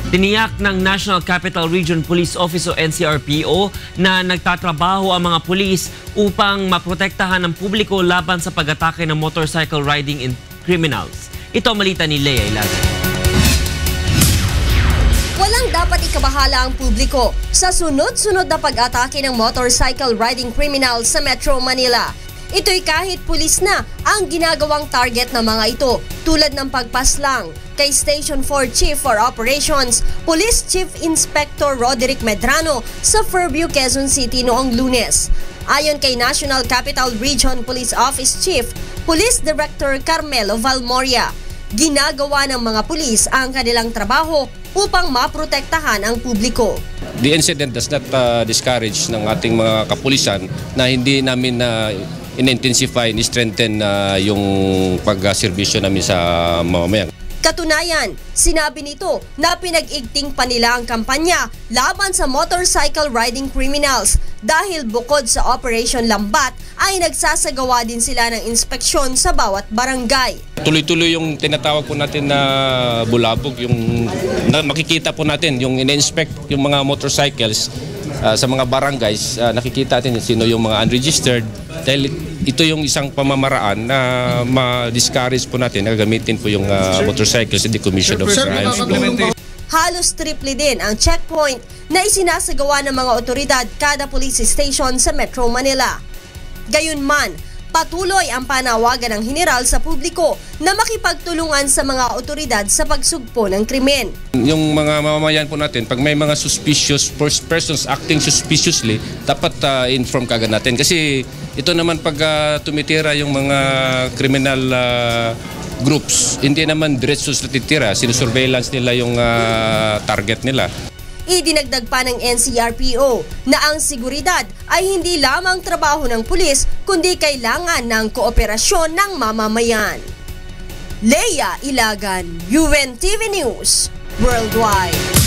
Tiniyak ng National Capital Region Police Office o NCRPO na nagtatrabaho ang mga pulis upang maprotektahan ang publiko laban sa pag-atake ng motorcycle riding in criminals. Ito ang malita ni Lea Ilagan. Walang dapat ikabahala ang publiko sa sunod-sunod na pag-atake ng motorcycle riding criminals sa Metro Manila. Ito'y kahit pulis na ang ginagawang target ng mga ito, tulad ng pagpaslang kay Station 4 Chief for Operations, Police Chief Inspector Roderick Medrano sa Fairview, Quezon City noong Lunes. Ayon kay National Capital Region Police Office Chief, Police Director Carmelo Valmoria, ginagawa ng mga pulis ang kanilang trabaho upang maprotektahan ang publiko. The incident does not discourage ng ating mga kapulisan na hindi namin in-intensify, in-strengthen yung pag-serbisyo namin sa mamamayan. Katunayan, sinabi nito na pinag-igting pa nila ang kampanya laban sa motorcycle riding criminals dahil bukod sa Operation Lambat ay nagsasagawa din sila ng inspeksyon sa bawat barangay. Tuloy-tuloy yung tinatawag po natin na bulabog, yung makikita po natin yung in-inspect yung mga motorcycles sa mga barangays, nakikita natin sino yung mga unregistered dahil ito yung isang pamamaraan na ma-discourage po natin na gamitin po yung motorcycles in the commission of crimes. Halos triple din ang checkpoint na isinasagawa ng mga otoridad kada police station sa Metro Manila. Gayunman, patuloy ang panawagan ng general sa publiko na makipagtulungan sa mga otoridad sa pagsugpo ng krimen. Yung mga mamamayan po natin, pag may mga suspicious persons acting suspiciously, dapat inform kagad natin. Kasi ito naman pag tumitira yung mga criminal groups, hindi naman diretso sa titira, sinusurveillance nila yung target nila. Idinagdag pa ng NCRPO na ang seguridad ay hindi lamang trabaho ng pulis kundi kailangan ng kooperasyon ng mamamayan. Lea Ilagan, UNTV News, Worldwide.